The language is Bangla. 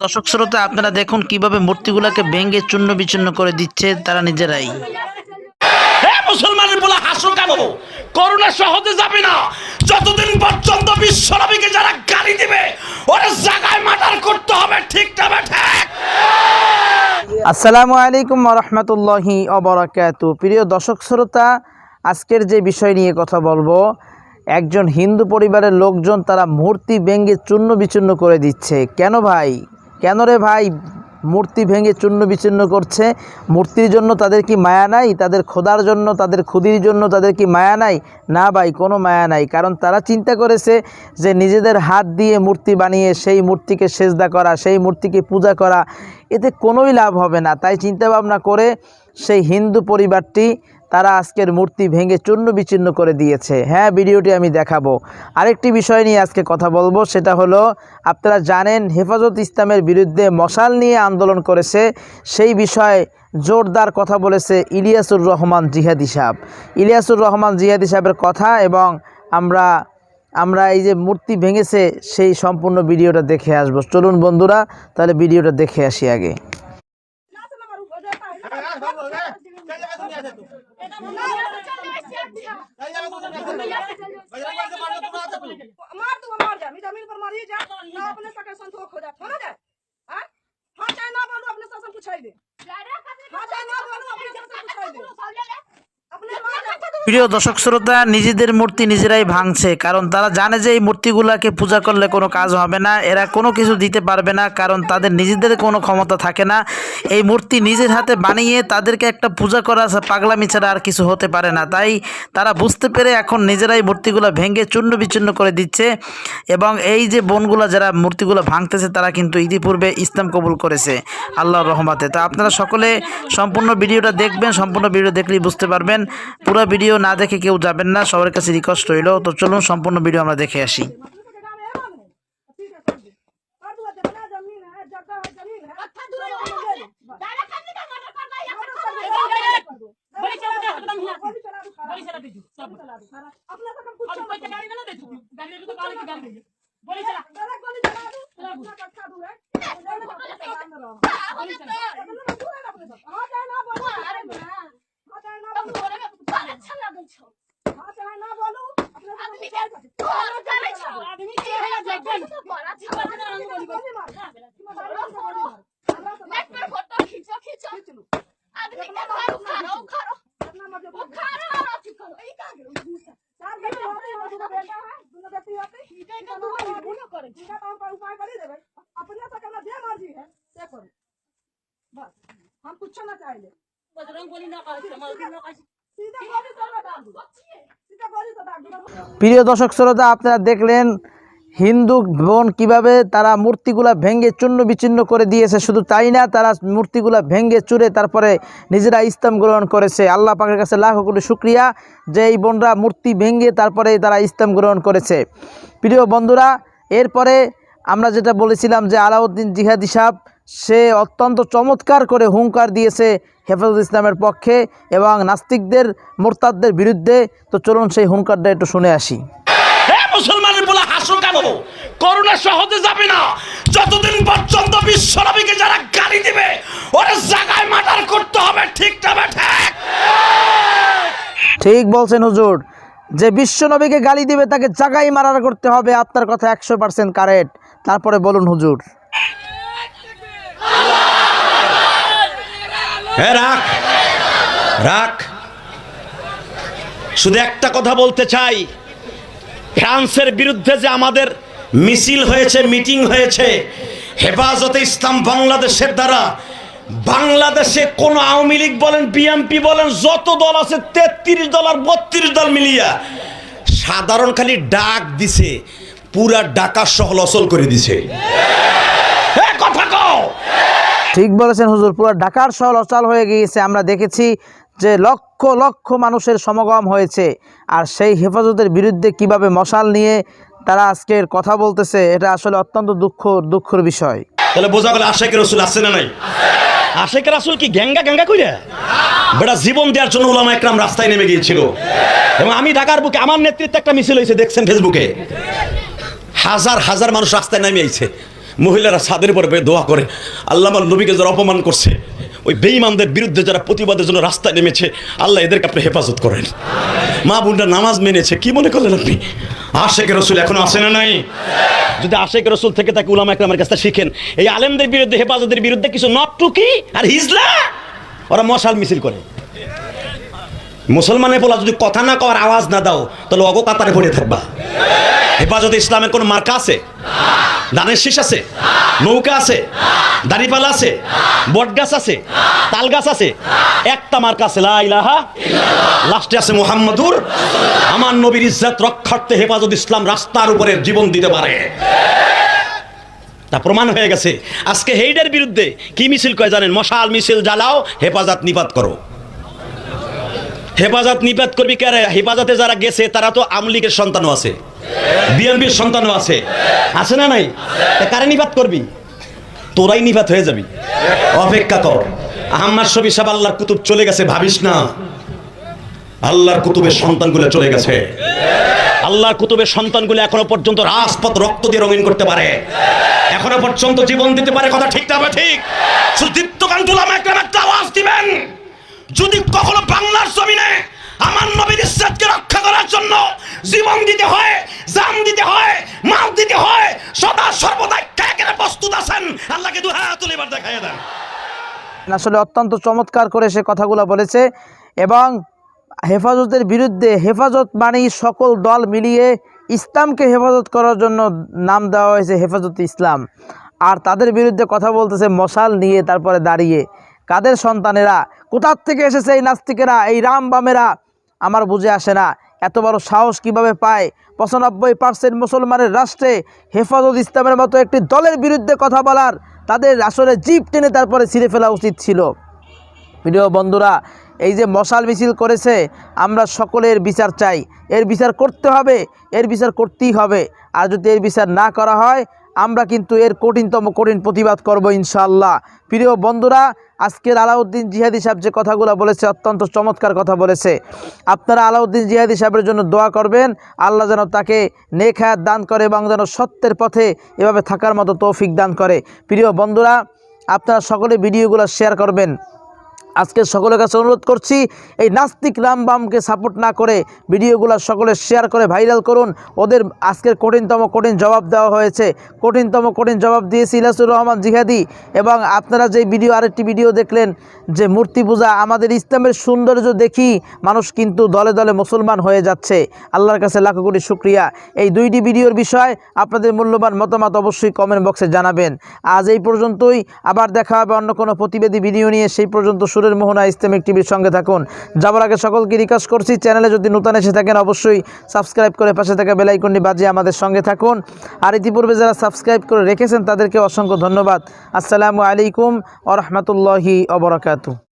দর্শক শ্রোতা, আপনারা দেখুন কিভাবে মূর্তিগুলোকে ভেঙে চূর্ণ বিচূর্ণ করে দিচ্ছে তারা নিজেরাই। মুসলমানের বলে হাসো কেন? করোনা সহজে যাবে না যতদিন পর্যন্ত বিশ্বনবীকে যারা গালি দিবে ওরা জায়গায় মার্ডার করতে হবে। ঠিক না ঠিক? আসসালামু আলাইকুম ওয়া রাহমাতুল্লাহি ওয়া বারাকাতুহু। প্রিয় দর্শক শ্রোতা, আজকের যে বিষয় নিয়ে কথা বলবো, একজন হিন্দু পরিবারের লোকজন তারা মূর্তি ভেঙে চূর্ণ বিচূর্ণ করে দিচ্ছে। কেন ভাই, কেন রে ভাই মূর্তি ভেঙে চূর্ণ বিচূর্ণ করছে? মূর্তির জন্য তাদের কি মায়া নাই? তাদের খোদার জন্য, তাদের খুদির জন্য তাদের কি মায়া নাই? না ভাই, কোনো মায়া নাই। কারণ তারা চিন্তা করেছে যে নিজেদের হাত দিয়ে মূর্তি বানিয়ে সেই মূর্তিকে সেজদা করা, সেই মূর্তিকে পূজা করা, এতে কোনোই লাভ হবে না। তাই চিন্তাভাবনা করে সেই হিন্দু পরিবারটি তারা আজকের মূর্তি ভেঙে চূর্ণ বিচূর্ণ করে দিয়েছে। হ্যাঁ, ভিডিওটি আমি দেখাবো। আরেকটি বিষয় নিয়ে আজকে কথা বলবো, সেটা হলো, আপনারা জানেন হেফাজত ইসলামের বিরুদ্ধে মশাল নিয়ে আন্দোলন করেছে, সেই বিষয়ে জোরদার কথা বলেছে ইলিয়াসুর রহমান জিহাদি সাহেব। ইলিয়াসুর রহমান জিহাদি সাহেবের কথা, এবং আমরা এই যে মূর্তি ভেঙেছে সেই সম্পূর্ণ ভিডিওটা দেখে আসবো। চলুন বন্ধুরা, তাহলে ভিডিওটা দেখে আসি আগে। প্রিয় দর্শক শ্রোতা, নিজেদের মূর্তি নিজেরাই ভাঙছে, কারণ তারা জানে যে এই মূর্তিগুলোকে পূজা করলে কোনো কাজ হবে না, এরা কোনো কিছু দিতে পারবে না, কারণ তাদের নিজেদের কোনো ক্ষমতা থাকে না। এই মূর্তি নিজের হাতে বানিয়ে তাদেরকে একটা পূজা করা পাগলামি ছাড়া আর কিছু হতে পারে না। তাই তারা বুঝতে পেরে এখন নিজেরাই মূর্তিগুলো ভেঙে চূর্ণ বিচূর্ণ করে দিচ্ছে। এবং এই যে বোনগুলো যারা মূর্তিগুলো ভাঙতেছে তারা কিন্তু ইতিপূর্বে ইসলাম কবুল করেছে আল্লাহর রহমতে। তা আপনারা সকলে সম্পূর্ণ ভিডিওটা দেখবেন, সম্পূর্ণ ভিডিও দেখলেই বুঝতে পারবেন। পুরো ভিডিও না দেখে কেউ যাবেন না, সবার কাছে রিকোয়েস্ট রইল। তো চলুন সম্পূর্ণ ভিডিও আমরা দেখে আসি। প্রিয় দর্শক শ্রোতা, আপনারা দেখলেন হিন্দু বোন কিভাবে তারা মূর্তিগুলা ভেঙে চূর্ণ বিচূর্ণ করে দিয়েছে। শুধু তাই না, তারা মূর্তিগুলা ভেঙে চুরে তারপরে নিজেরা ইসলাম গ্রহণ করেছে। আল্লাহ পাকের কাছে লাখ কোটি শুকরিয়া যে এই বোনরা মূর্তি ভেঙে তারপরে তারা ইসলাম গ্রহণ করেছে। প্রিয় বন্ধুরা, এরপরে আমরা যেটা বলেছিলাম যে আলাউদ্দিন জিহাদি সাহেব সে অত্যন্ত চমৎকার করে হুঙ্কার দিয়েছে হেফাজত ইসলামের পক্ষে এবং নাস্তিকদের মুরতাদদের বিরুদ্ধে। তো চলুন সেই হুঙ্কারটা একটু শুনে আসি। মুসলমানের বলে হাসো কেন? করোনা সহজে যাবে না যতদিন পর্যন্ত বিশ্বনবীকে যারা গালি দিবে ওরা জায়গায় মার্ডার করতে হবে। ঠিক না ঠিক? ঠিক বলছেন হুজুর, যে বিশ্বনবীকে গালি দিবে তাকে জায়গায় মার্ডার করতে হবে। আপনার কথা 100% কারেক্ট। তারপরে বলুন হুজুর। রাখ রাখ, শুধু একটা কথা বলতে চাই, ফ্রান্সের বিরুদ্ধে যে আমাদের মিছিল হয়েছে, মিটিং হয়েছে হেফাজতে ইসলাম বাংলাদেশের দ্বারা, বাংলাদেশে কোন আওয়ামী লীগ বলেন, বিএনপি বলেন, যত দল আছে 33 দল আর 32 দল মিলিয়া সাধারণ খালি ডাক দিছে, পুরা ঢাকা শহর অচল করে দিছে। কথা কও। ঠিক বলেছেন হুজুর, পুরো ঢাকার শহর অচল হয়ে গিয়েছে। আমরা দেখেছি যে লক্ষ লক্ষ মানুষের সমাগম হয়েছে। আর সেই হেফাজতের বিরুদ্ধে কিভাবে মশাল নিয়ে তারা আজকের কথা বলতেছে, এটা আসলে অত্যন্ত দুঃখের বিষয়। তাহলে বোঝা গেল আশেকের রাসূল আছে না নাই? আশেকের রাসূল কি গ্যাঙ্গা কইরা বেটা জীবন দেওয়ার জন্য উলামা একরাম রাস্তায় নেমে গিয়েছিল। এবং আমি ঢাকার বুকে আমার নেতৃত্বে একটা মিছিল হয়েছে, দেখছেন ফেসবুকে, হাজার হাজার মানুষ রাস্তায় নামে আইছে, মহিলারা ছাদের উপরে দোয়া করে, আল্লাহ আমার নবীকে যারা অপমান করছে, ওই বেঈমানদের বিরুদ্ধে যারা প্রতিবাদের জন্য রাস্তায় নেমেছে, আল্লাহ এদেরকে আপনি হেফাজত করেন। মা বোনরা নামাজ মেনেছে, কি মনে করলেন আপনি? আশেক রসুল এখনো আসে না নাই? যদি আশেক রসুল থেকে তাকে উলামা ইকরামের কাছে শিখেন। এই আলেমদের বিরুদ্ধে, হেফাজতের বিরুদ্ধে কিছু নটটুকি আর হিজলা, ওরা মশাল মিছিল করে। মুসলমানের পোলা যদি কথা না কওয়ার আওয়াজ না দাও, তাহলে অগো কাতারে পড়ে থাকবা। হেফাজতে ইসলামের কোন মার্কা আছে? ধানের শীষ আছে? নৌকা আছে? দাড়িপালা আছে? বট গাছ আছে? তাল গাছ আছে? একটা মার্কা আছে, লা ইলাহা ইল্লাল্লাহ। লাস্টে আছে মুহাম্মাদুর। আমার নবীর ইজ্জত রক্ষার্থে হেফাজত ইসলাম রাস্তার উপরে জীবন দিতে পারে, তা প্রমাণ হয়ে গেছে। আজকে হেইডের বিরুদ্ধে কি মিছিল কয় জানেন? মশাল মিছিল জ্বালাও, হেফাজত নিপাত করো। হেফাজত নিপাত করবি কারে? হেফাজতে যারা গেছে তারা তো আওয়ামী লীগের সন্তানও আছে, বিএনপির সন্তানও আছে, আছে না নাই? কারে নিপাত করবি? তোরাই নিপাত হয়ে যাবি। অপেক্ষা কর। আহমদ শফি সাহেব আল্লাহর কুতুব চলে গেছে, ভাবিস না। আল্লাহর কুতুবের সন্তানগুলো চলে গেছে। আল্লাহর কুতুবের সন্তানগুলো এখনো পর্যন্ত রাজপথ রক্ত দিয়ে রঙিন করতে পারে, এখনো পর্যন্ত জীবন দিতে পারে। কথা ঠিক না? ঠিক। সুদীপ্তকান্ত উলামা ইকরাম একটা আওয়াজ দিবেন, যদি কখনো বাংলার জমিনে আমার নবীর ইজ্জতকে রক্ষা করার জন্য জীবন দিতে হয়, জান দিতে হয়, মাল দিতে হয়, সদা সর্বদা ত্যাগের প্রস্তুত আছেন, আল্লাহকে দুই হাত তুলে এবার দেখাইয়া দেন। আসলে অত্যন্ত চমৎকার করে সে কথাগুলো বলেছে। এবং হেফাজতের বিরুদ্ধে, হেফাজত মানেই সকল দল মিলিয়ে ইসলামকে হেফাজত করার জন্য নাম দেওয়া হয়েছে হেফাজতে ইসলাম। আর তাদের বিরুদ্ধে কথা বলতেছে মশাল নিয়ে, তারপরে দাঁড়িয়ে। কাদের সন্তানেরা? কোথার থেকে এসেছে এই নাস্তিকেরা, এই রামবামেরা? আমার বুঝে আসে না এত বড় সাহস কিভাবে পায় ৯৫% মুসলমানের রাষ্ট্রে হেফাজত ইসলামের মতো একটি দলের বিরুদ্ধে কথা বলার। তাদের আসলে জিভ টেনে তারপরে ছিঁড়ে ফেলা উচিত ছিল। প্রিয় বন্ধুরা, এই যে মশাল মিছিল করেছে, আমরা সকলের বিচার চাই। এর বিচার করতে হবে, এর বিচার করতেই হবে। আর যদি এর বিচার না করা হয়, আমরা কিন্তু এর কঠিনতম কঠিন প্রতিবাদ করব ইনশাআল্লাহ। প্রিয় বন্ধুরা, আজকের আলাউদ্দিন জিহাদি সাহেব যে কথাগুলো বলেছে, অত্যন্ত চমৎকার কথা বলেছে। আপনারা আলাউদ্দিন জিহাদি সাহেবের জন্য দোয়া করবেন, আল্লাহ যেন তাকে নেক হায়াত দান করে এবং যেন সত্যের পথে এভাবে থাকার মতো তৌফিক দান করে। প্রিয় বন্ধুরা, আপনারা সকলে ভিডিওগুলো শেয়ার করবেন। আজকে সকলের কাছে অনুরোধ করছি, এই নাস্তিক রামবামকে সাপোর্ট না করে ভিডিওগুলো সকলে শেয়ার করে ভাইরাল করুন। ওদের আজকের কঠিনতম কঠিন জবাব দেওয়া হয়েছে, কঠিনতম কঠিন জবাব দিয়েছে ইলিয়াসুর রহমান জিহাদি। এবং আপনারা যে ভিডিও, আরেকটি ভিডিও দেখলেন যে মূর্তি পূজা, আমাদের ইসলামের সৌন্দর্য দেখি মানুষ কিন্তু দলে দলে মুসলমান হয়ে যাচ্ছে। আল্লাহর কাছে লাখো কোটি শুকরিয়া। এই দুইটি ভিডিওর বিষয় আপনাদের মূল্যবান মতামত অবশ্যই কমেন্ট বক্সে জানাবেন। আজ এই পর্যন্তই, আবার দেখা হবে অন্য কোনো প্রতিবেদী ভিডিও নিয়ে। সেই পর্যন্ত সুরের মোহনা ইসলামিক টিভির সঙ্গে থাকুন। যাবার আগে সকলকে রিকোয়েস্ট করছি, চ্যানেলে যদি নতুন এসে থাকেন অবশ্যই সাবস্ক্রাইব করে পাশে থাকা বেল আইকনটি বাজিয়ে আমাদের সঙ্গে থাকুন। আর ইতিপূর্বে যারা সাবস্ক্রাইব করে রেখেছেন তাদেরকে অসংখ্য ধন্যবাদ। আসসালামু আলাইকুম ওয়া রাহমাতুল্লাহি ওয়া বারাকাতুহু।